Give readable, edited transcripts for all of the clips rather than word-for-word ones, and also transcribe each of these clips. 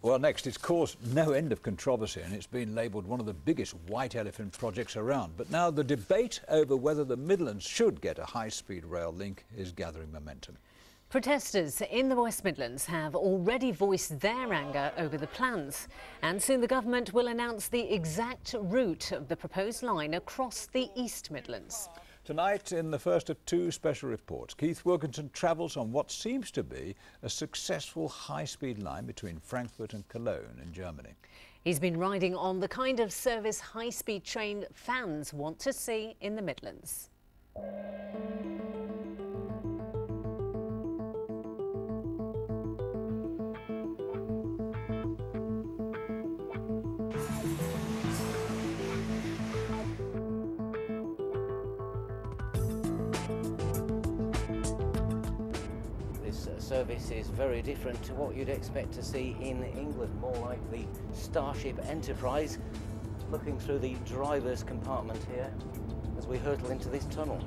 Well, next, it's caused no end of controversy and it's been labelled one of the biggest white elephant projects around. But now the debate over whether the Midlands should get a high-speed rail link is gathering momentum. Protesters in the West Midlands have already voiced their anger over the plans, and soon the government will announce the exact route of the proposed line across the East Midlands. Tonight, in the first of two special reports, Keith Wilkinson travels on what seems to be a successful high-speed line between Frankfurt and Cologne in Germany. He's been riding on the kind of service high-speed train fans want to see in the Midlands. Service is very different to what you'd expect to see in England, more like the Starship Enterprise. Looking through the driver's compartment here as we hurtle into this tunnel.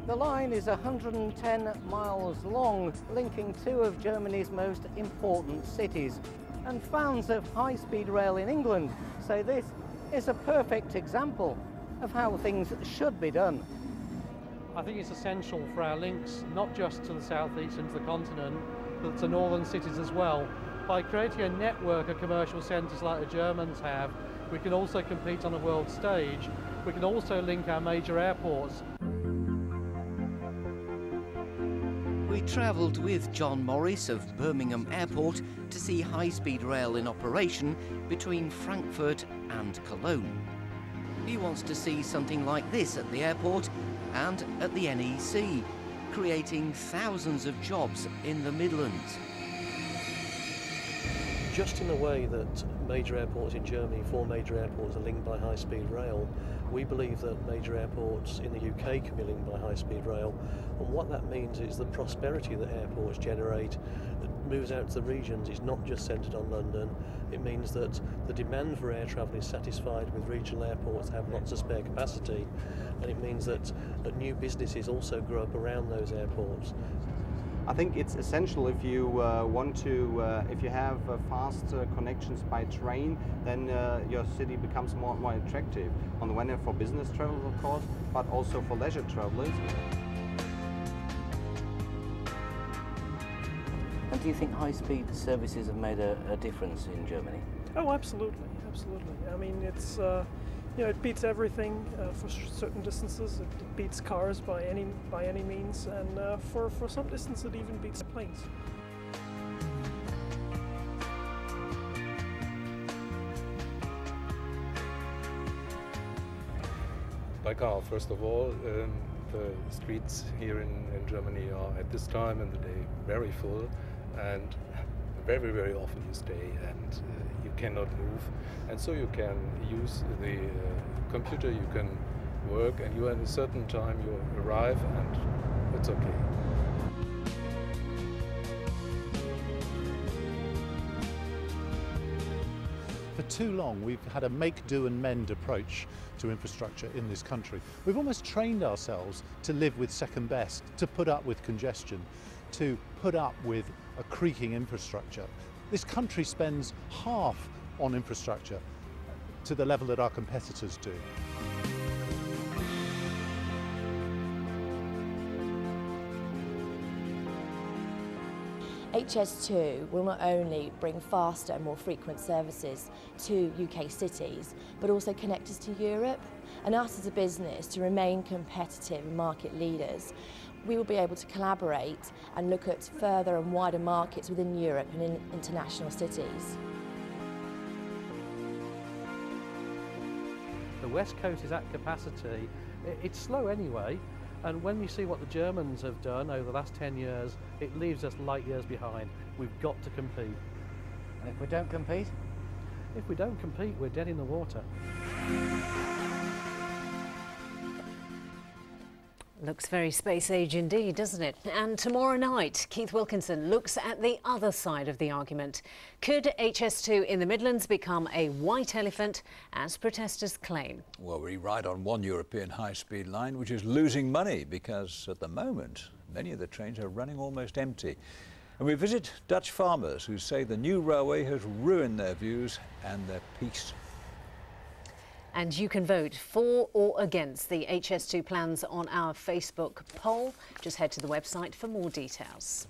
The line is 110 miles long, linking two of Germany's most important cities. And fans of high-speed rail in England say this is a perfect example of how things should be done. I think it's essential for our links, not just to the southeast and to the continent, but to northern cities as well. By creating a network of commercial centres like the Germans have, we can also compete on a world stage. We can also link our major airports. We travelled with John Morris of Birmingham Airport to see high-speed rail in operation between Frankfurt and Cologne. He wants to see something like this at the airport and at the NEC, creating thousands of jobs in the Midlands. Just in the way that major airports in Germany, 4 major airports are linked by high-speed rail, we believe that major airports in the UK can be linked by high-speed rail. And what that means is the prosperity that airports generate that moves out to the regions is not just centred on London. It means that the demand for air travel is satisfied with regional airports that have lots of spare capacity, and it means that new businesses also grow up around those airports. I think it's essential if you if you have fast connections by train, then your city becomes more and more attractive. On the one hand for business travel, of course, but also for leisure travelers. And do you think high-speed services have made a difference in Germany? Oh, absolutely, absolutely. I mean, it's it beats everything for certain distances. It beats cars by any means, and for some distance, it even beats planes. By car, first of all. The streets here in Germany are at this time in the day very full, and very, very often you stay and you cannot move, and so you can use the computer, you can work, and you at a certain time you arrive and it's okay. For too long we've had a make, do and mend approach to infrastructure in this country. We've almost trained ourselves to live with second best, to put up with congestion, to put up with a creaking infrastructure. This country spends half on infrastructure to the level that our competitors do. HS2 will not only bring faster and more frequent services to UK cities, but also connect us to Europe, and us as a business to remain competitive and market leaders. We will be able to collaborate and look at further and wider markets within Europe and in international cities. The West Coast is at capacity. It's slow anyway, and when we see what the Germans have done over the last 10 years, it leaves us light years behind. We've got to compete. And if we don't compete? If we don't compete, we're dead in the water. Looks very space age indeed, doesn't it? And tomorrow night, Keith Wilkinson looks at the other side of the argument. Could HS2 in the Midlands become a white elephant, as protesters claim? Well, we ride on one European high-speed line which is losing money because at the moment Many of the trains are running almost empty. And we visit Dutch farmers who say the new railway has ruined their views and their peace. And you can vote for or against the HS2 plans on our Facebook poll. Just head to the website for more details.